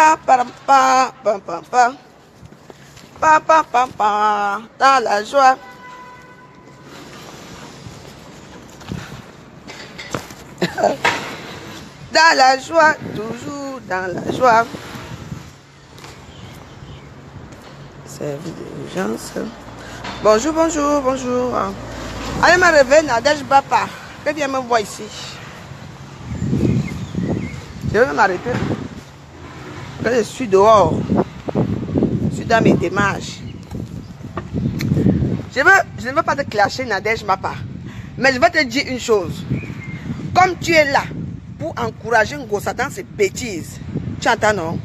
Pa, pa, pa, pa, pa, pa. Pa, pa, pa, pa. Dans la joie. Dans la joie, toujours dans la joie. Service d'urgence. Bonjour, bonjour, bonjour. Allez me réveiller, Nadège Bapa. Que viens me voir ici. Je vais m'arrêter. Je suis dehors. Je suis dans mes démarches. Je ne veux pas te clasher, Nadège Bapa. Mais je vais te dire une chose. Comme tu es là pour encourager un gosse dans ses bêtises, tu entends, non?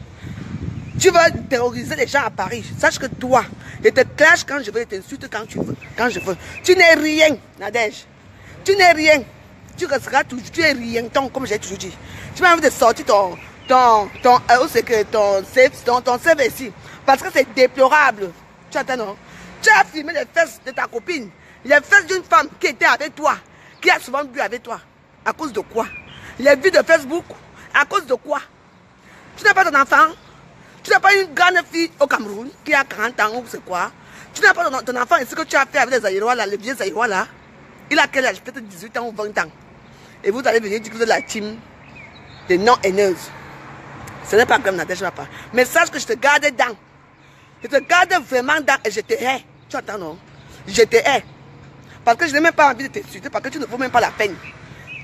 Tu veux terroriser les gens à Paris. Sache que toi, je te clash quand je veux, je t'insulte quand tu veux, quand je veux. Tu n'es rien, Nadège. Tu n'es rien. Tu resteras toujours, tu es rien, comme j'ai toujours dit. Tu m'as envie de sortir ton CV ici. Parce que c'est déplorable. Tu entends, non? Tu as filmé les fesses de ta copine. Les fesses d'une femme qui était avec toi, qui a souvent bu avec toi. À cause de quoi? Les vues de Facebook. À cause de quoi? Tu n'as pas ton enfant? Tu n'as pas une grande fille au Cameroun qui a 40 ans ou c'est quoi? Tu n'as pas ton enfant ici que tu as fait avec les Zaïrois là, les vieux Zaïrois là. Il a quel âge? Peut-être 18 ans ou 20 ans. Et vous allez venir dire que vous êtes la team des non-haineuses. Ce n'est pas comme Nadège Bapa. Mais sache que je te garde dans. Je te garde vraiment dans et je te hais. Tu entends, non? Je te hais. Parce que je n'ai même pas envie de t'insulter parce que tu ne vaux même pas la peine.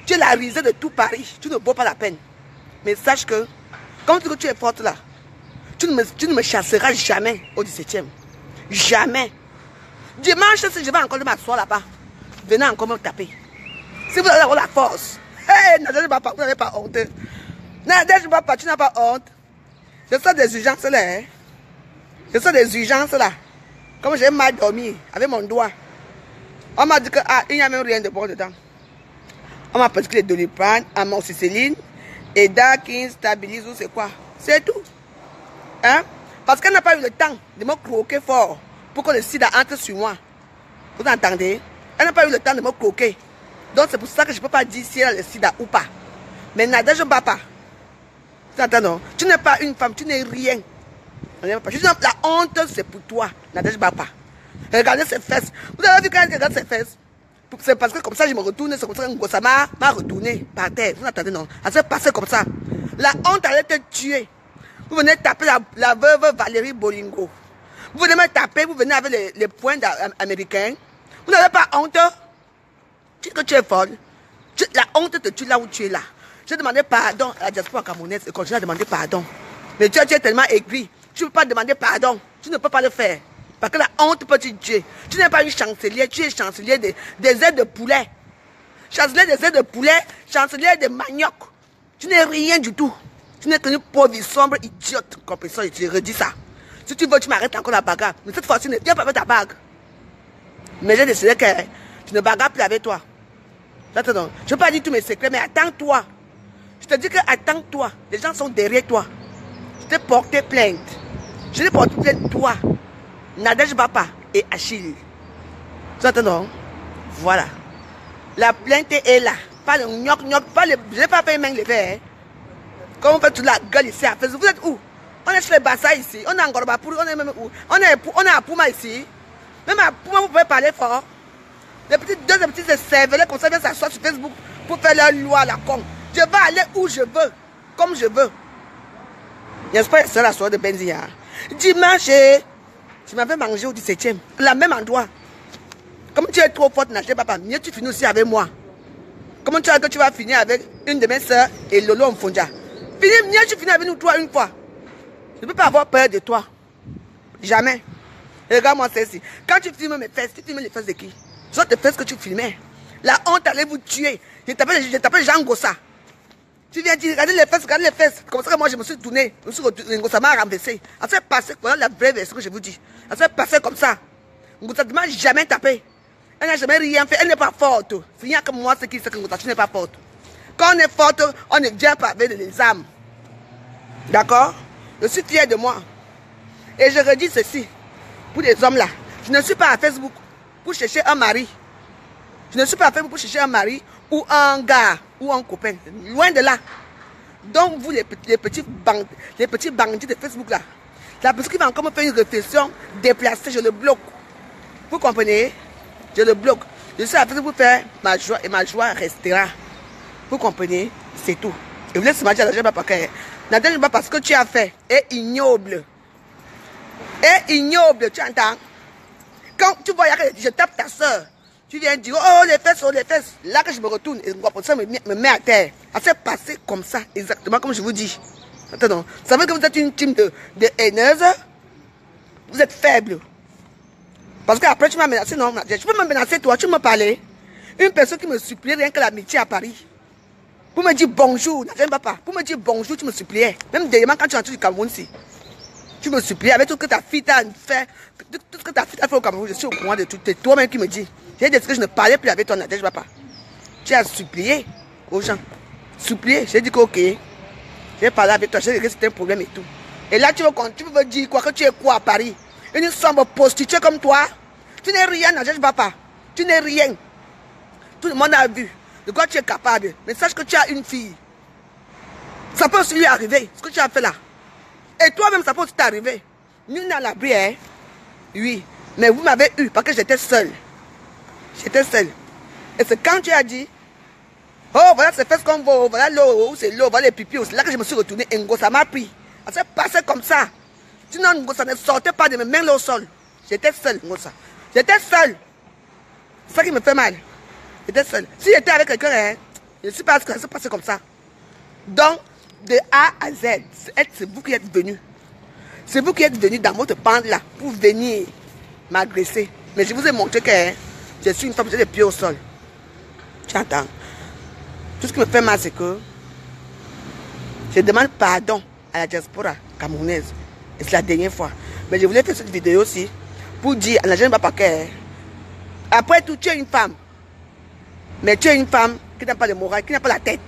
Tu es la risée de tout Paris. Tu ne vaux pas la peine. Mais sache que, quand tu es forte là, tu ne me chasseras jamais au 17e. Jamais. Dimanche, si je vais encore m'asseoir là-bas, venez encore me taper. Si vous allez avoir la force. Hé, Nadège Bapa, vous n'avez pas honte. Nadège Bapa, tu n'as pas honte. Ce sont des urgences là. Hein? Ce sont des urgences là. Comme j'ai mal dormi avec mon doigt. On m'a dit qu'il n'y a même rien de bon dedans. On m'a prescrit les Doliprane, amoxicilline, et qui stabilise ou c'est quoi. C'est tout. Hein? Parce qu'elle n'a pas eu le temps de me croquer fort pour que le sida entre sur moi. Vous entendez? Elle n'a pas eu le temps de me croquer. Donc c'est pour ça que je ne peux pas dire si elle a le sida ou pas. Mais Nadège Bapa, tu entends, non? Tu n'es pas une femme, tu n'es rien. La honte, c'est pour toi, Nadège Bapa. Regardez ses fesses. Vous avez vu quand elle regarde ses fesses? C'est parce que comme ça je me retourne, c'est comme ça que ça m'a retourné par terre. Vous entendez, non? Ça s'est passé comme ça. La honte allait te tuer. Vous venez taper la veuve Valérie Bolingo. Vous venez me taper, vous venez avec les points américains. Vous n'avez pas honte? Tu dis que tu es folle. La honte te tue là où tu es là. J'ai demandé pardon à la diaspora camerounaise et continue à demander pardon. Mais tu es tellement aigri. Tu ne peux pas demander pardon. Tu ne peux pas le faire. Parce que la honte peut te tuer. Tu n'es pas une chancelière, tu es chancelier des ailes de poulet. Chancelier des ailes de poulet, chancelier de manioc. Tu n'es rien du tout. Tu n'es qu'une pauvre, sombre, idiote. Compréhension, je te redis ça. Si tu veux, tu m'arrêtes encore la bagarre. Mais cette fois-ci, ne viens pas avec ta bague. Mais j'ai décidé que tu ne bagarres plus avec toi. Attends, je ne veux pas dire tous mes secrets, mais attends-toi. Je te dis que attends-toi. Les gens sont derrière toi. Je t'ai porté plainte. Je t'ai porté plainte toi. Nadège Bapa et Achille. Tu entends, non? Voilà. La plainte est là. Pas le gnoc, pas le... Je n'ai pas fait même les verres. Comme vous faites toute la gueule ici à Facebook. Vous êtes où? On est chez les Bassa ici. On est en Gorbapour. On est même où? On est à Pouma ici. Même à Pouma, vous pouvez parler fort. Deux petits cervelets comme ça viennent s'asseoir sur Facebook pour faire leur loi à la con. Je vais aller où je veux. Comme je veux. N'est-ce pas, c'est la soirée de Benzia. Dimanche, tu m'avais mangé au 17e. La même endroit. Comme tu es trop forte, Nadège Bapa, mieux tu finis aussi avec moi. Comment tu as que tu vas finir avec une de mes soeurs et Lolo Mfonja? Mieux tu finis avec nous toi une fois. Je ne peux pas avoir peur de toi. Jamais. Regarde-moi celle-ci. Quand tu filmes mes fesses, tu filmes les fesses de qui? Ce sont tes fesses que tu filmais. La honte allait vous tuer. Je t'appelle Jean Gossa. Tu viens dire, regardez les fesses, regardez les fesses. Comme ça que moi je me suis tourné. Je me suis retourné, Ngossa m'a renversé. Ça s'est passé, voilà la vraie version que je vous dis. Ça s'est passé comme ça. Ngossa ne m'a jamais tapé. Elle n'a jamais rien fait, elle n'est pas forte. C'est rien que moi ce qui sait que Ngossa, tu n'es pas forte. Quand on est forte, on ne vient pas avec les âmes. D'accord? Je suis fier de moi. Et je redis ceci. Pour les hommes là, je ne suis pas à Facebook pour chercher un mari. Je ne suis pas à Facebook pour chercher un mari ou un gars ou un copain. Loin de là. Donc, vous, les petits bandits de Facebook, là, la personne qui va encore me faire une réflexion déplacée, je le bloque. Vous comprenez? Je le bloque. Je suis à Facebook pour faire ma joie et ma joie restera. Vous comprenez? C'est tout. Et vous laissez Nadège Bapa. Nadège Bapa, parce que tu as fait est ignoble. Est ignoble, tu entends? Quand tu vois que je tape ta soeur, tu viens dire oh les fesses, oh les fesses. Là que je me retourne et ça me met à terre. Ça s'est passé comme ça, exactement comme je vous dis. Attends, ça veut dire que vous êtes une team de haineuses. Vous êtes faible. Parce qu'après tu m'as menacé, non, je peux me menacer toi, tu me parlais. Une personne qui me supplie rien que l'amitié à Paris. Pour me dire bonjour, j'aime pas. Pour me dire bonjour, tu me suppliais. Même dernièrement quand tu rentres du Cameroun ici. Tu me suppliais avec tout ce que ta fille t'a fait. Tout ce que ta fille t'a fait au Cameroun, je suis au courant de tout. C'est toi-même qui me dis. J'ai dit que je ne parlais plus avec ton Nadège Bapa. Tu as supplié aux gens. Supplié. J'ai dit que ok. J'ai parlé avec toi, j'ai dit que c'était un problème et tout. Et là, tu veux dire quoi? Que tu es quoi à Paris? Une sombre prostituée comme toi? Tu n'es rien, Nadège Bapa. Tu n'es rien. Tout le monde a vu de quoi tu es capable. Mais sache que tu as une fille. Ça peut aussi lui arriver, ce que tu as fait là. Et toi-même, ça peut aussi t'arriver. Nous, dans l'abri, hein? Oui. Mais vous m'avez eu parce que j'étais seule. J'étais seule. Et c'est quand tu as dit, oh, voilà, c'est fait ce qu'on veut, voilà l'eau, c'est l'eau, voilà les pipis. C'est là que je me suis retournée. Et Ngo, ça m'a pris. Ça s'est passé comme ça. Sinon, Ngo, ça ne sortait pas de mes mains au sol. J'étais seule, Ngo, ça. J'étais seule. C'est ça qui me fait mal. J'étais seule. Si j'étais avec quelqu'un, hein, je ne sais pas ce que ça s'est passé comme ça. Donc, de A à Z, c'est vous qui êtes venus. C'est vous qui êtes venus dans votre bande là pour venir m'agresser. Mais je vous ai montré que hein, je suis une femme, j'ai les pieds au sol. Tu entends? Tout ce qui me fait mal, c'est que je demande pardon à la diaspora camerounaise. Et c'est la dernière fois. Mais je voulais faire cette vidéo aussi pour dire à la jeune papa que après tout, tu es une femme. Mais tu es une femme qui n'a pas de morale, qui n'a pas la tête.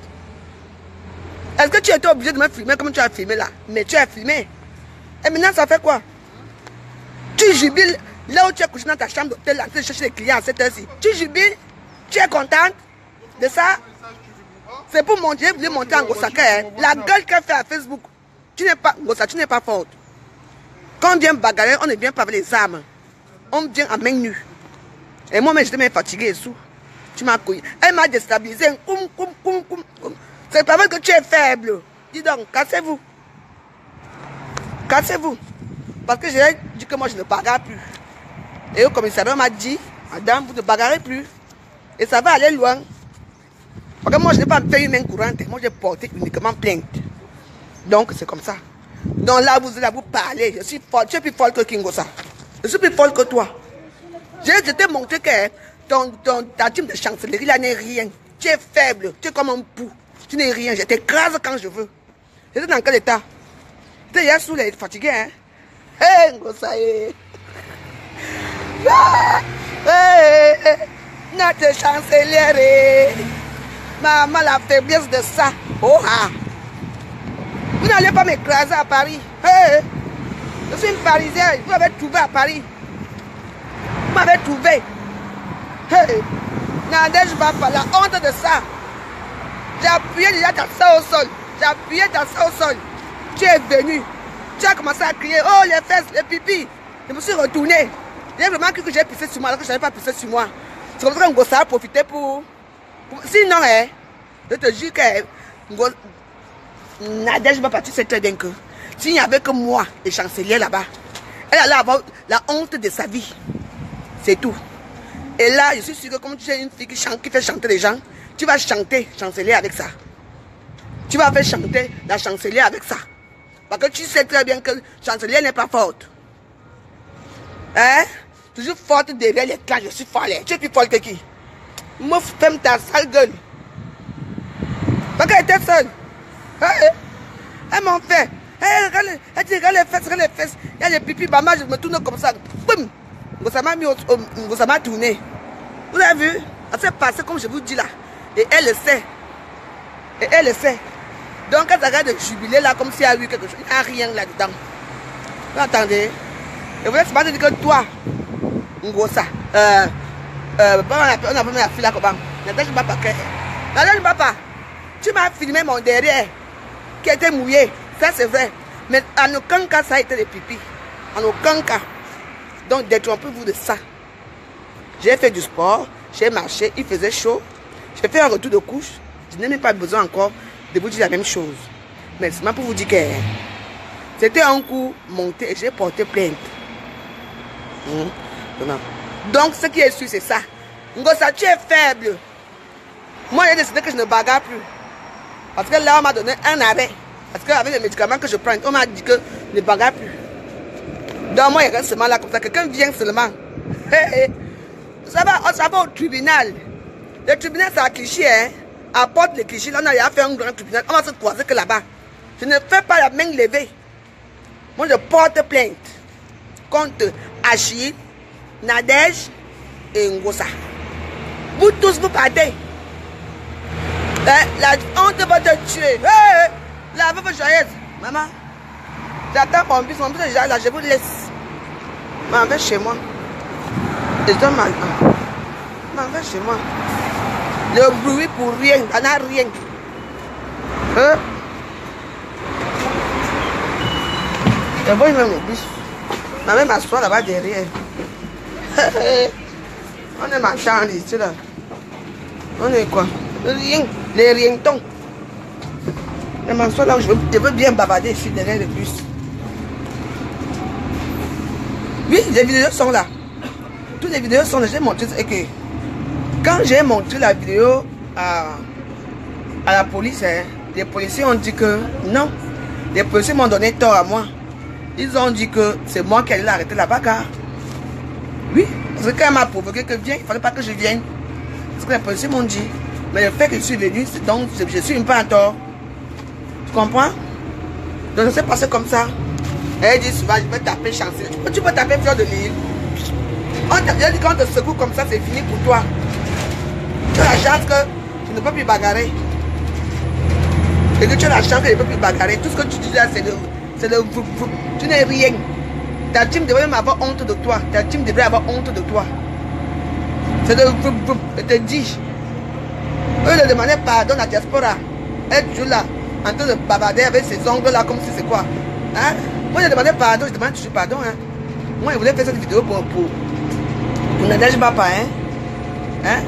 Est-ce que tu étais obligé de me filmer comme tu as filmé là? Mais tu as filmé. Et maintenant, ça fait quoi? Tu jubiles là où tu es couché dans ta chambre d'hôtel, là, tu chercher les clients à cette heure-ci. Tu jubiles? Tu es contente de ça? C'est pour montrer, vous voulez montrer en Ngosaka, hein? La gueule qu'elle fait à Facebook. Tu n'es pas, Ngosa, tu n'es pas forte. Quand on vient bagarrer, on ne vient pas avec les armes. On vient à main nue. Et moi-même, j'étais même fatiguée et sous. Tu m'as couillé. Elle m'a déstabilisé. C'est pas vrai que tu es faible. Dis donc, cassez-vous. Cassez-vous. Parce que j'ai dit que moi, je ne bagarre plus. Et au commissariat m'a dit, madame, vous ne bagarrez plus. Et ça va aller loin. Parce que moi, je n'ai pas fait une main courante. Moi, j'ai porté uniquement plainte. Donc, c'est comme ça. Donc là, vous parlez. Je suis folle. Tu es plus folle que Kingosa. Je suis plus folle que toi. Je t'ai montré que ta team de chancellerie là n'est rien. Tu es faible. Tu es comme un pou. Tu n'es rien. Je t'écrase quand je veux. J'étais dans quel état? Tu es hier sous les fatigués, hein? Hé, Ngosa, notre chancelière. Maman, la faiblesse de ça. Oh, ah. Vous n'allez pas m'écraser à Paris. Hey, je suis une Parisienne. Vous m'avez trouvé à Paris. Vous m'avez trouvé. Hey, Nadège Bapa, la honte de ça. J'ai appuyé déjà ta soeur au sol. J'ai appuyé ta soeur au sol. Tu es venu. Tu as commencé à crier. Oh, les fesses, les pipis. Je me suis retourné. J'ai vraiment cru que j'ai pissé sur moi alors que je n'avais pas pissé sur moi. C'est comme ça que Ngosa a profité pour... Sinon, hein, je te jure que Nadège Bapa, tu sais très bien que s'il n'y avait que moi, les chanceliers là-bas, elle allait avoir la honte de sa vie. C'est tout. Et là, je suis sûr que comme tu es une fille qui fait chanter les gens, tu vas chanter chancelier avec ça. Tu vas faire chanter la chancelier avec ça. Parce que tu sais très bien que chancelier n'est pas forte. Hein? Toujours forte derrière les clans, je suis folle. Tu es plus folle que qui? Moi, ferme ta sale gueule. Parce qu'elle était seule. Elle m'en fait. Regarde les fesses. Il y a les pipis, maman, je me tourne comme ça. Boum! Ça m'a tourné. Vous avez vu? Ça s'est passé comme je vous dis là. Et elle le sait. Et elle le sait. Donc elle arrête de jubiler là comme s'il y a eu quelque chose. Il n'y a rien là-dedans. Vous entendez? Et vous êtes pas dire que toi, Ngosa, on a pas mis la fille là comment? Nadège Bapa, tu m'as filmé mon derrière. qui a été mouillé. Ça, c'est vrai. Mais en aucun cas, ça a été des pipis. En aucun cas. Donc, détrompez-vous de ça. J'ai fait du sport, j'ai marché, il faisait chaud. J'ai fait un retour de couche. Je n'ai même pas besoin encore de vous dire la même chose. Mais c'est pour vous dire que c'était un coup monté et j'ai porté plainte. Donc, ce qui est sûr, c'est ça. Ngosa, tu es faible. Moi, j'ai décidé que je ne bagarre plus. Parce que là, on m'a donné un arrêt. Parce qu'avec les médicaments que je prends, on m'a dit que je ne bagarre plus. Donc, moi, il reste seulement là comme ça. Quelqu'un vient seulement. Ça va au tribunal. Le tribunal, c'est à Clichy. Hein? À Porte de Clichy, là, on a fait un grand tribunal. On va se croiser que là-bas. Je ne fais pas la main levée. Moi, je porte plainte contre Achille, Nadège et Ngosa. Vous tous, vous partez. La honte va te tuer. La veuve joyeuse. Maman, j'attends mon bus est déjà là, je vous laisse. M'en vais chez moi. Je donne mal. M'en vais chez moi. Le bruit pour rien, ça n'a rien. Je vois même le bus. Ma mère m'assoit là-bas derrière. On est marchand ici là. On est quoi? Rien. Les rientons. Je m'assois là où je veux bien bavarder ici derrière le bus. Oui, les vidéos sont là. Toutes les vidéos sont là. J'ai montré et que quand j'ai montré la vidéo à la police, hein, les policiers ont dit que non. Les policiers m'ont donné tort à moi. Ils ont dit que c'est moi qui allais arrêter la bagarre. Oui, parce que quand elle m'a provoqué que viens, il ne fallait pas que je vienne. C'est ce que les policiers m'ont dit. Mais le fait que je suis venu, donc je suis un peu en tort. Tu comprends? Donc ça s'est passé comme ça. Elle dit souvent, je vais taper chanceux. Tu peux taper Fleur de Lille. On t'a dit quand on te secoue comme ça, c'est fini pour toi. Tu as la chance que tu ne peux plus bagarrer. Et que tu as la chance que tu ne peux plus bagarrer. Tout ce que tu dis là, c'est le tu n'es rien. Ta team devrait même avoir honte de toi. Ta team devrait avoir honte de toi. C'est le je te dis. Eux ne demandaient pardon à la diaspora. Elle est toujours là, en train de bavarder avec ses ongles là, comme si c'est quoi. Hein? Moi je demandais pardon, je demande toujours pardon. Hein? Moi je voulais faire cette vidéo pour Nadège Bapa. Hein?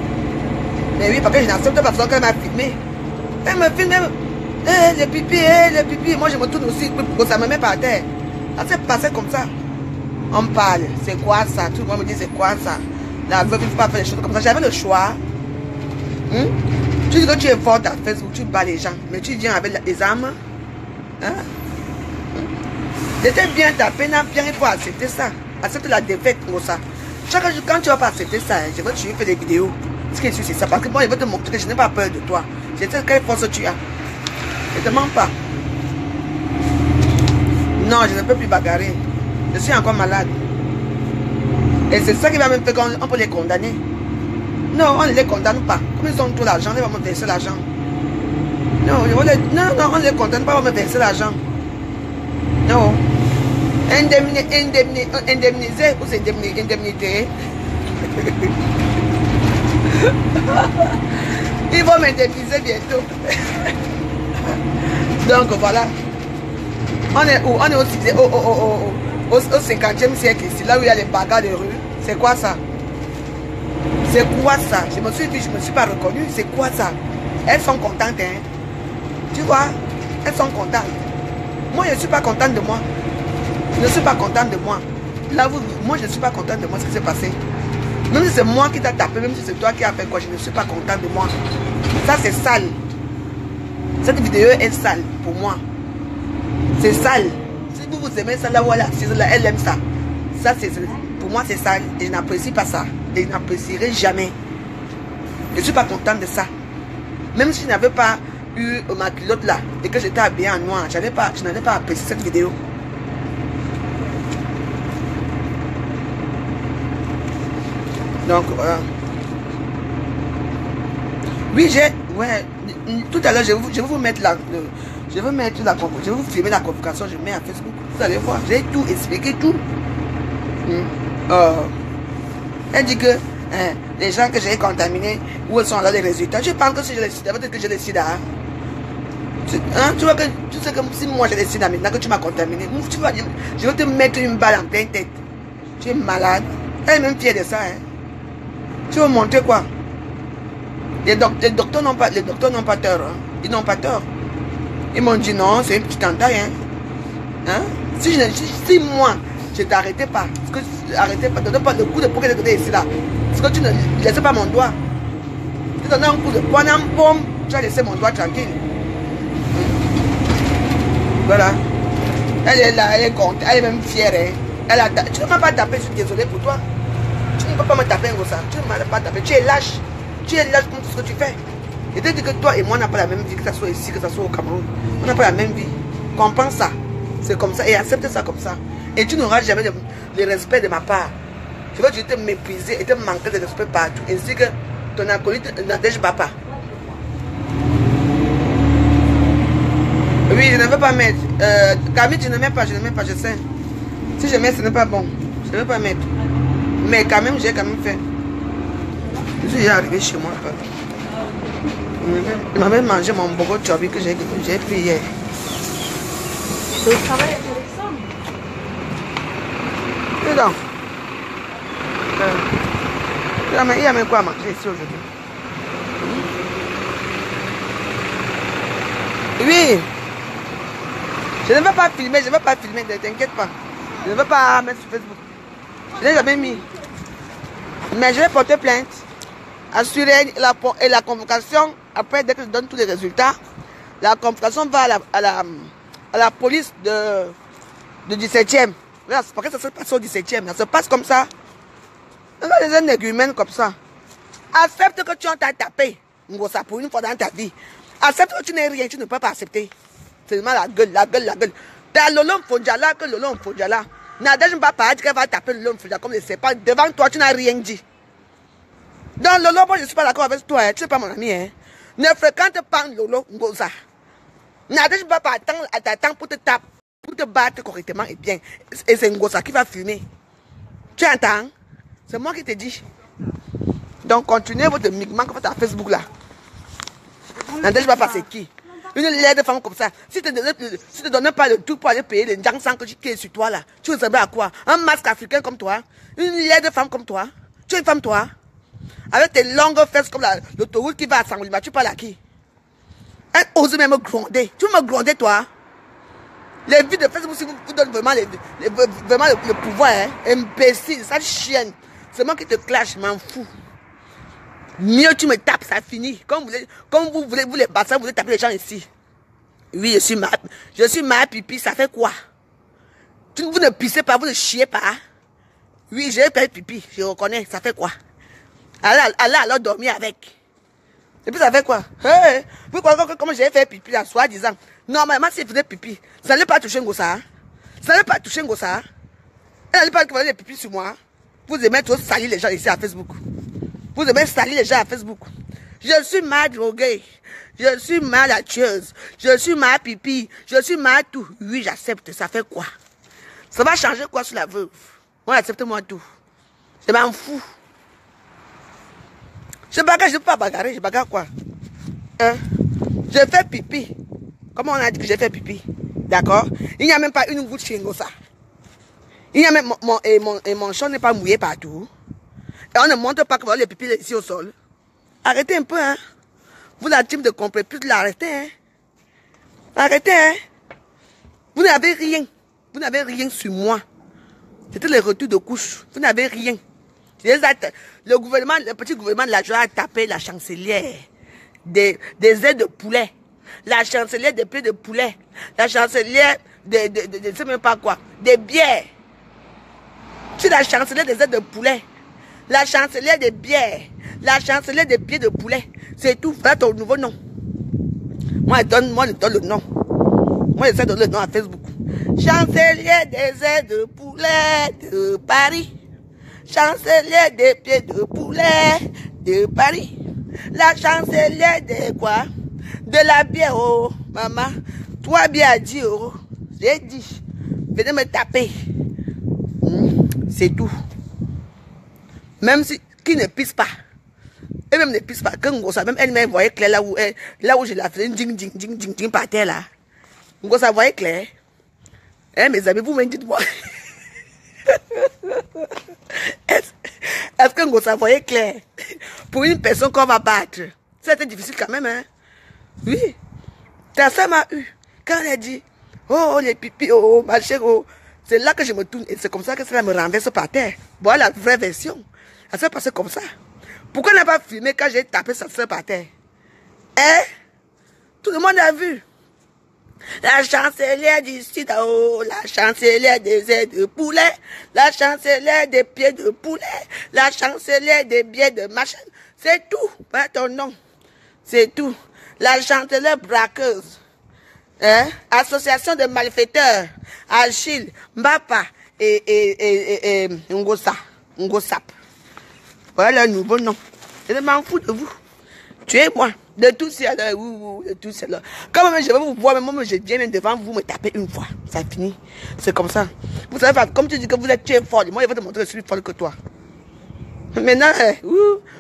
Mais oui, parce que je n'accepte pas qu'elle m'a filmé. Elle me filme même. Le pipi, moi je me tourne aussi pour que ça me met par terre. Ça s'est passé comme ça. On parle, c'est quoi ça? Tout le monde me dit c'est quoi ça? La veuve, il ne faut pas faire les choses comme ça. J'avais le choix. Tu dis que tu es forte à Facebook, tu bats les gens, mais tu viens avec des armes. Hein? J'étais bien tapé, bien, il faut accepter ça. Accepte la défaite pour ça. Chaque jour, quand tu ne vas pas accepter ça, je veux que tu fais des vidéos. Ce qui est sûr, c'est ça. Parce que moi, je veux te montrer que je n'ai pas peur de toi. Je sais quelle force tu as. Je ne te mens pas. Non, je ne peux plus bagarrer. Je suis encore malade. Et c'est ça qui va me faire qu'on peut les condamner. Non, on ne les condamne pas. Comme ils ont tout l'argent, ils vont me verser l'argent. Non, on ne les condamne pas, on va me verser l'argent. Non. Indemniser ou c'est indemnité. Ils vont m'indemniser bientôt. Donc voilà. On est où? On est au 50e siècle ici, là où il y a les bagarres de rue. C'est quoi ça? C'est quoi ça? Je me suis dit, je ne me suis pas reconnue. C'est quoi ça? Elles sont contentes, hein? Tu vois? Elles sont contentes. Moi, je ne suis pas contente de moi. Je ne suis pas contente de moi. Là, moi, je ne suis pas contente de moi, ce qui s'est passé. Même si c'est moi qui t'ai tapé, même si c'est toi qui as fait quoi, je ne suis pas contente de moi. Ça, c'est sale. Cette vidéo est sale pour moi. C'est sale. Si vous vous aimez ça, là, voilà. Si elle aime ça. Ça, c'est pour moi, c'est sale. Et je n'apprécie pas ça. Et je n'apprécierai jamais. Je ne suis pas contente de ça. Même si je n'avais pas eu ma culotte là et que j'étais habillée en noir, je n'avais pas apprécié cette vidéo. Donc, voilà. Oui, ouais, tout à l'heure, je vais vous mettre je vais vous filmer la convocation, je mets à Facebook. Vous allez voir, j'ai tout expliqué, tout. Elle dit que les gens que j'ai contaminés, où sont là les résultats? Je pense que si je les sida, peut-être que je les sida. Tu vois que tu sais que si moi j'ai décidé maintenant que tu m'as contaminé, je vais te mettre une balle en pleine tête. Tu es malade. Elle est même fière de ça. Hein. Tu veux montrer quoi? Les docteurs n'ont pas tort. Hein. Ils n'ont pas tort. Ils m'ont dit non, c'est une petite entaille. Hein? Si moi, je ne t'arrêtais pas, ne donne pas le coup de poing que j'ai donné ici là. Parce que tu ne laissais pas mon doigt. Tu donnes un coup de poing, un bombe, tu as laissé mon doigt tranquille. Voilà. Elle est là, elle est contente, elle est même fière. Hein. Tu ne m'as pas tapé, je suis désolé pour toi. Tu ne peux pas me taper comme ça. Tu ne m'as pas tapé. Tu es lâche. Tu es lâche pour tout ce que tu fais. Et te dis que toi et moi, on n'a pas la même vie, que ce soit ici, que ce soit au Cameroun. On n'a pas la même vie. Comprends ça. C'est comme ça. Et accepte ça comme ça. Et tu n'auras jamais le respect de ma part. Je veux te mépriser et te manquer de respect partout. Ainsi que ton acolyte Nadège Papa. Oui, je ne veux pas mettre. Camille, je ne mets pas, je sais. Si je mets, ce n'est pas bon. Je ne veux pas mettre. Mais quand même, j'ai quand même fait. Je suis arrivé chez moi. Il m'avait mangé mon bogo chobi que j'ai pris hier. Le travail est intéressant. Dis donc. Il y a même quoi à manger ici aujourd'hui. Oui. Je ne veux pas filmer, ne t'inquiète pas. Je ne veux pas mettre sur Facebook. Je ne l'ai jamais mis. Mais je vais porter plainte. Assurer la convocation. Après, dès que je donne tous les résultats, la convocation va à la police de 17e. Là, c'est parce que ça se passe au 17e. Ça se passe comme ça. On a des négumènes comme ça. Accepte que tu as tapé. Pour une fois dans ta vie. Accepte que tu n'es rien, tu ne peux pas accepter. C'est seulement la gueule. T'as Lolo Mfondjala que Lolo Mfondjala. Nadège Mbapa a dit qu'elle va taper Lolo Mfondjala comme le serpent. Devant toi, tu n'as rien dit. Donc Lolo, moi je ne suis pas d'accord avec toi. Hein. Tu n'es pas mon ami. Hein. Ne fréquente pas Lolo Ngoza. Nadège Mbapa t'attend pour te battre correctement et bien. Et c'est Ngoza qui va fumer. Tu entends? C'est moi qui te dis. Donc continuez votre migement que vous faites à Facebook là. Nadège Mbapa c'est qui? Une laide femme comme ça. Si tu ne donnes pas le tout pour aller payer les gens sans que tu es sur toi là, tu ressembles à quoi? Un masque africain comme toi? Une laide femme comme toi? Tu es une femme toi? Avec tes longues fesses comme l'autoroute qui va à Sangolima, tu parles à qui? Elle ose même me gronder. Tu veux me gronder toi? Les vies de Facebook, si vous donnez vraiment, le pouvoir, hein? Imbécile, sale chienne. C'est moi qui te clash, je m'en fous. Mieux tu me tapes, ça finit. Comme vous voulez, vous les bassins, vous voulez taper les gens ici. Oui, je suis ma pipi, ça fait quoi? Vous ne pissez pas, vous ne chiez pas. Oui, j'ai fait pipi, je reconnais, ça fait quoi? Allez alors dormir avec. Et puis ça fait quoi? Hey, pourquoi comme j'ai fait pipi là, soi-disant? Normalement, si vous faisait pipi, ça n'allait pas toucher Ngosa. Hein? Ça n'allait pas toucher Ngosa. Elle n'allait pas faire les pipi sur moi. Vous aimez trop salir les gens ici à Facebook. Vous aimez salir les gens à Facebook. Je suis ma droguée. Je suis ma la tueuse. Je suis ma pipi. Je suis ma tout. Oui, j'accepte. Ça fait quoi? Ça va changer quoi sur la veuve? Moi, accepte-moi tout. Je m'en fous. Je bagarre, je ne peux pas bagarrer. Je bagarre quoi? Hein? Je fais pipi. Comment on a dit que j'ai fait pipi? D'accord? Il n'y a même pas une goutte chez Ngosa. Il y a même mon champ n'est pas mouillé partout. Et on ne montre pas que voilà les pipis ici au sol. Arrêtez un peu, hein. Vous, la team de complet, plus de l'arrêter, hein. Arrêtez, hein. Vous n'avez rien. Vous n'avez rien sur moi. C'était le retour de couche. Vous n'avez rien. Le gouvernement, le petit gouvernement de la joie a tapé la chancelière des ailes de poulet. La chancelière des pieds de poulet. La chancelière je ne sais même pas quoi. Des bières. Tu es la chancelière des ailes de poulet. La chancelière des bières. La chancelière des pieds de poulet. C'est tout. Voilà ton nouveau nom. Moi, je donne le nom. Moi, j'essaie de donner le nom à Facebook. Chancelière des ailes de poulet de Paris. Chancelière des pieds de poulet de Paris. La chancelière des quoi? De la bière, oh, maman. 3 bières à 10 €. J'ai dit. Venez me taper. C'est tout. Même si, qui ne pisse pas. Et même ne pisse pas. Que Ngosa, même elle-même voyait clair là où je la faisais, ding, ding, ding, ding, ding, par terre là. Ngosa voyait clair. Hein, mes amis, vous me dites-moi. Est-ce que Ngosa voyait clair? Pour une personne qu'on va battre. C'était difficile quand même, hein. Oui. Ta soeur m'a eu. Quand elle a dit, oh, les pipis, oh, ma chère, oh. C'est là que je me tourne. Et c'est comme ça que ça me renverse par terre. Voilà la vraie version. Ça s'est passé comme ça. Pourquoi elle n'a pas filmé quand j'ai tapé sa soeur par terre? Hein? Tout le monde a vu. La chancelière du sud, oh, la chancelière des ailes de poulet, la chancelière des pieds de poulet, la chancelière des biais de machin. C'est tout. Pas ton nom. C'est tout. La chancelière braqueuse. Hein? Association de malfaiteurs. Achille, Mbapa et Ngosap. Voilà le nouveau nom. Je m'en fous de vous. Tuez-moi. De tout cela, de tout cela. Quand même je vais vous voir, mais moi je viens même devant vous me taper une fois. Ça finit. C'est comme ça. Vous savez, comme tu dis que vous êtes tué fort, moi je vais te montrer que je suis plus fort que toi. Maintenant,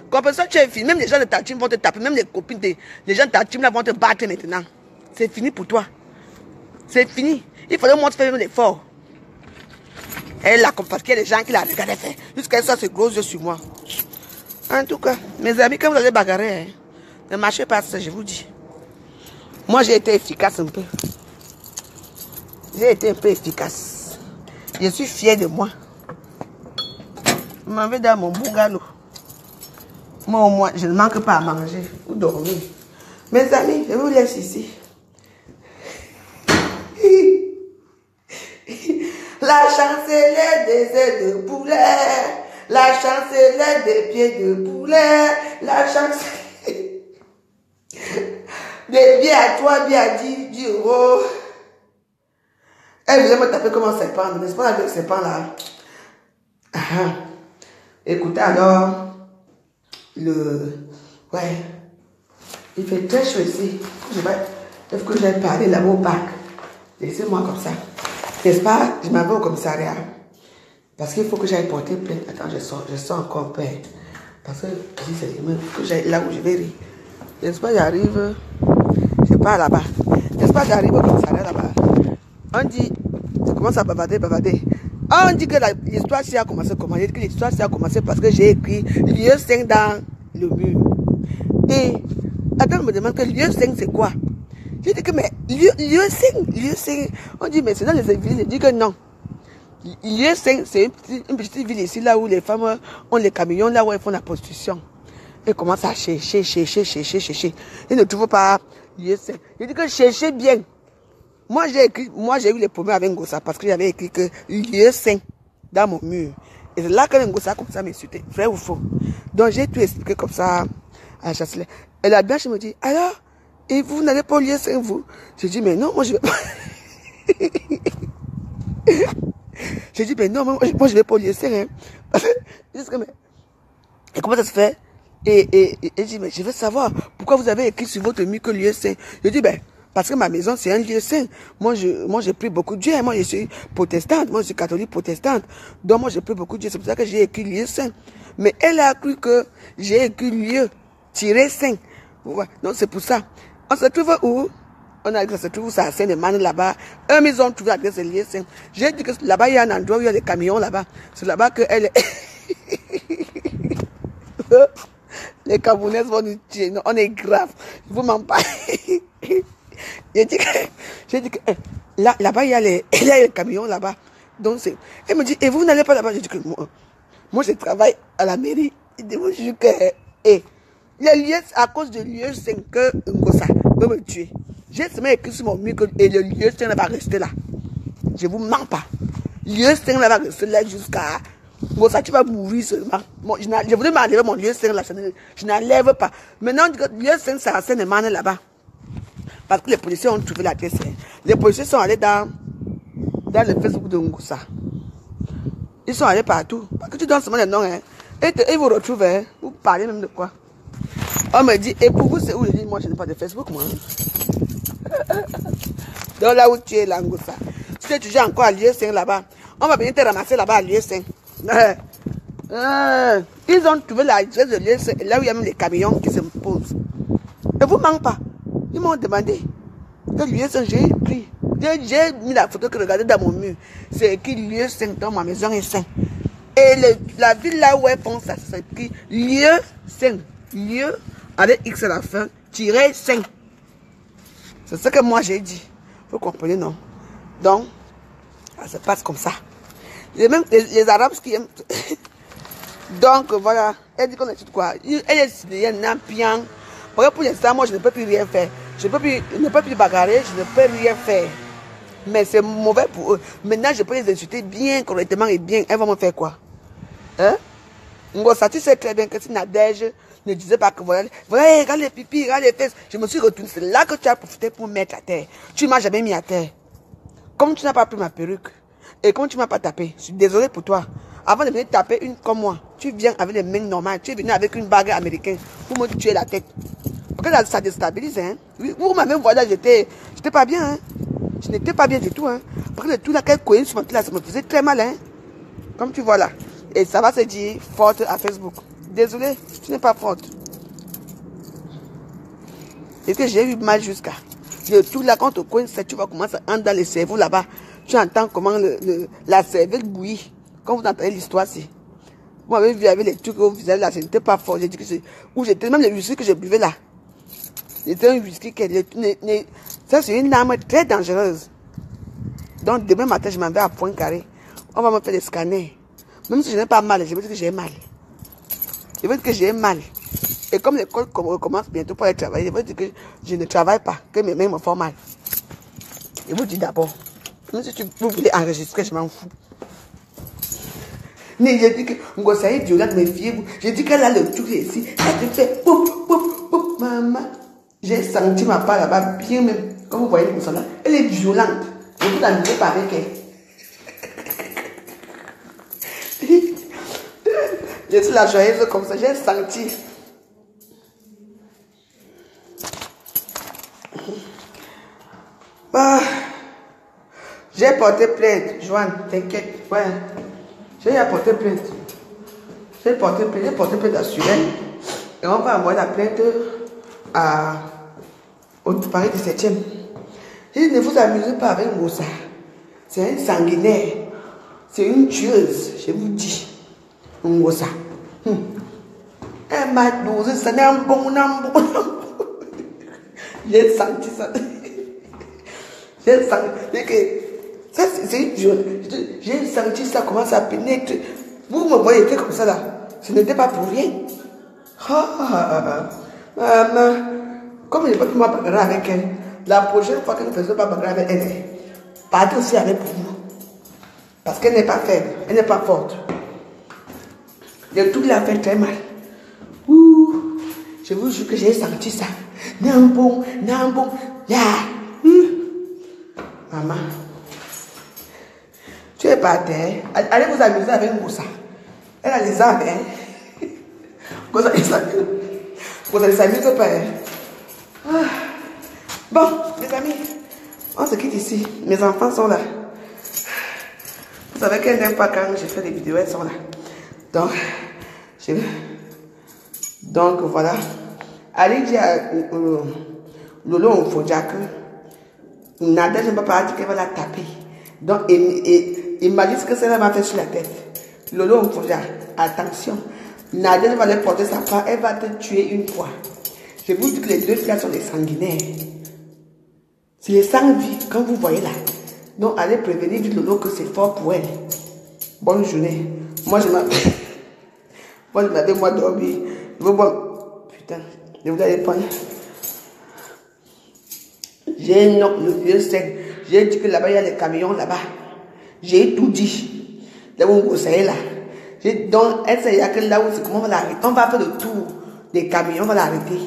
comme ça tu es fini. Même les gens de ta team vont te taper, même les copines, les gens de ta team là vont te battre maintenant. C'est fini pour toi. C'est fini. Il fallait moi faire l'effort. Elle là, parce qu'il y a des gens qui la regardaient faire. Jusqu'à ça, c'est gros yeux sur moi. En tout cas, mes amis, quand vous allez bagarrer, hein, ne marchez pas ça, je vous dis. Moi, j'ai été efficace un peu. J'ai été un peu efficace. Je suis fier de moi. Je m'en vais dans mon bungalow. Moi, au moins, je ne manque pas à manger ou dormir. Mes amis, je vous laisse ici. La chancelière des ailes de poulet, la chancelière des pieds de poulet, la chancelière des biais à toi, bien à 10 euros. Elle voulait me taper comme un serpent, n'est-ce pas avec le serpent là? Écoutez alors, ouais, il fait très chaud ici. Il faut que j'aille parler là-bas au parc. Laissez-moi comme ça. N'est-ce pas? Je m'en vais au commissariat. Parce qu'il faut que j'aille porter plainte. Attends, je sors encore plein. Parce que il faut que j'aille là où je vais rire. N'est-ce pas? J'arrive. Je pars là-bas. N'est-ce pas? J'arrive au commissariat là-bas. On dit, je commence à bavarder. On dit que l'histoire s'y a commencé comment? J'ai dit que l'histoire s'y a commencé parce que j'ai écrit lieu 5 dans le mur. Et attends, on me demande que lieu 5 c'est quoi? J'ai dit que mais lieu 5, on dit mais c'est dans les villes, je dis que non. Lieu 5 c'est une petite ville ici là où les femmes ont les camions, là où elles font la prostitution. Elles commencent à chercher. Ils ne trouvent pas lieu 5. J'ai dit que cherchez bien. Moi j'ai eu les problèmes avec Ngosa parce que j'avais écrit que lieu 5 dans mon mur. Et c'est là que Ngosa comme ça m'insultait, vrai ou faux. Donc j'ai tout expliqué comme ça à la chancelière. Et la blanche me dit, alors, et vous n'allez pas au lieu 5 vous? J'ai dit, mais non, moi je vais pas. J'ai dit, mais non, moi je vais pas au lieu 5. Hein. Mais, et comment ça se fait? Et je dis, mais je veux savoir pourquoi vous avez écrit sur votre mur que lieu 5. Je dis, ben, parce que ma maison c'est un lieu saint. Moi j'ai pris beaucoup de Dieu. Moi je suis protestante, moi je suis catholique protestante. Donc moi j'ai pris beaucoup de Dieu. C'est pour ça que j'ai écrit lieu saint. Mais elle a cru que j'ai écrit lieu -saint. Donc c'est pour ça. On se trouve où? On se trouve ça à Saint-Emmanuel là-bas. Eux, ils ont trouvé l'adresse de lieu saint. J'ai dit que là-bas il y a un endroit où il y a des camions là-bas. C'est là-bas que elle est. Les Camerounaises vont nous tuer. Non, on est grave. Vous m'en parlez. J'ai dit que là-bas, il y a les camions là-bas. Donc, elle me dit, et vous n'allez pas là-bas? J'ai dit que moi, je travaille à la mairie. Je vous jure que, les lieux, à cause de lieu 5 que Ngosa veut me tuer. J'ai seulement écrit sur mon mur que le lieu 5 va rester là. Je vous mens pas. Lieu 5 va rester là jusqu'à. Ngosa, tu vas mourir seulement. Bon, je voulais m'enlever mon lieu 5 là. Je n'enlève pas. Maintenant, lieu 5, c'est à Saint-Emmanuel là-bas. Parce que les policiers ont trouvé l'adresse. Les policiers sont allés dans le Facebook de Ngosa. Ils sont allés partout. Parce que tu donnes seulement les noms. Hein. Et vous retrouvent. Hein. Vous parlez même de quoi? On me dit, et pour vous, c'est où? Je dis, moi, je n'ai pas de Facebook, moi. Donc là où tu es, là, Ngosa. Tu es toujours encore à lieu 5 là-bas. On va venir te ramasser là-bas à lieu 5. Ils ont trouvé l'adresse de lieu, là où il y a même les camions qui se posent. Et vous manquez pas. Ils m'ont demandé. Que lieu saint, j'ai écrit. J'ai mis la photo que regardez dans mon mur. C'est écrit lieu saint dans ma maison est saint. Et la ville là où elles font ça, c'est écrit lieu saint. Lieu avec X à la fin, tiré saint. C'est ce que moi j'ai dit. Vous comprenez, non? Donc, ça se passe comme ça. Même les Arabes qui aiment. Donc voilà, elle dit qu'on est tout quoi. Elle est syrienne, Nampian. Pour l'instant, moi je ne peux plus rien faire. Je ne peux plus bagarrer, je ne peux rien faire. Mais c'est mauvais pour eux. Maintenant, je peux les insulter bien, correctement et bien. Elles vont me faire quoi? Hein? Ngosa, tu sais très bien que si Nadège ne disait pas que voilà, regarde les pipis, regarde les fesses. Je me suis retournée. C'est là que tu as profité pour me mettre à terre. Tu ne m'as jamais mis à terre. Comme tu n'as pas pris ma perruque et comme tu ne m'as pas tapé, je suis désolée pour toi. Avant de venir taper une comme moi, tu viens avec les mains normales. Tu es venu avec une bague américaine pour me tuer la tête. Parce que ça déstabilise. Hein? Vous m'avez vu, voilà, j'étais pas bien. Hein? Je n'étais pas bien du tout. Hein? Parce que le tout là, qu'elle couillait sur mon là, ça me faisait très mal. Hein? Comme tu vois là. Et ça va se dire forte à Facebook. Désolé, tu n'es pas forte. Et que j'ai eu mal jusqu'à. Le tout là, quand tu coins, tu vas commencer à entrer dans le cerveau là-bas. Tu entends comment la cervelle bouillit. Quand vous entendez l'histoire, c'est. Vous m'avez vu avec les trucs au visage là, ce n'était pas fort. J'ai dit que c'est. Où j'étais, même le whisky que je buvais là. C'était un whisky qui est. Ça, c'est une arme très dangereuse. Donc, demain matin, je m'en vais à Pointe-Carré. On va me faire des scanners. Même si je n'ai pas mal, je veux dire que j'ai mal. Je veux dire que j'ai mal. Et comme l'école recommence bientôt pour aller travailler, je veux dire que je ne travaille pas, que mes mains me font mal. Je vous dis d'abord. Même si vous voulez enregistrer, je m'en fous. Mais j'ai dit que Ngosa est violente, méfiez-vous. J'ai dit qu'elle a le truc ici. Elle te fait pouf, pouf, pouf, maman. J'ai senti ma part là-bas bien même. Comme vous voyez Ngosa là, elle est violente. Je vous n'amusez pas avec elle. Je suis la joyeuse comme ça, j'ai senti. Ah, j'ai porté plainte, Joanne, t'inquiète. Ouais. J'ai porté plainte. J'ai porté plainte à Suren. Et on va envoyer la plainte au Paris 17e. J'ai dit, ne vous amusez pas avec Ngosa. C'est un sanguinaire. C'est une tueuse, je vous dis. Ngosa. Elle m'a dosé, ça n'est un bon. J'ai senti ça. J'ai senti que ça c'est une violence. J'ai senti ça commence à pénétrer. Vous me voyez comme ça là. Ce n'était pas pour rien. Comme je ne peux plus me bagarrer avec elle, la prochaine fois que je ne faisais pas bagarrer avec elle, partez aussi avec pour vous. Parce qu'elle n'est pas faible, elle n'est pas forte. Le tout l'a fait très mal. Ouh, je vous jure que j'ai senti ça. Nambon, ya. Maman, tu es par terre. Allez vous amuser avec Ngosa. Elle a les armes, hein. Ngosa, elle s'amuse. Ngosa, elle s'amuse pas, hein. Ah. Bon, les amis, on se quitte ici. Mes enfants sont là. Vous savez qu'elles n'aiment pas quand je fais des vidéos, elles sont là. Donc voilà. Allez dire à Lolo Mfodja que Nadège ne peut pas dire qu'elle va la taper. Donc imagine ce que ça va faire sur la tête. Lolo Mfodja, attention. Nadège va aller porter sa part, elle va te tuer une fois. Je vous dis que les deux filles sont des sanguinaires. C'est les sangs-vie, quand vous voyez là. Donc allez prévenir du Lolo que c'est fort pour elle. Bonne journée. Moi je m'avais dormi. Putain, je voulais aller prendre. J'ai le vieux sec. J'ai dit que là-bas il y a les camions là-bas. J'ai tout dit. Là où on est là. Donc elle sait que là où c'est comment on va l'arrêter. On va faire le tour des camions, on va l'arrêter.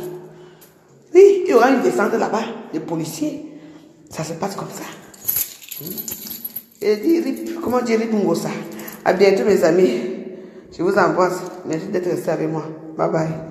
Oui, il y aura une descente là-bas, des policiers. Ça se passe comme ça. Et dit, comment dire Ngosa? À bientôt mes amis. Je vous embrasse. Merci d'être resté avec moi. Bye bye.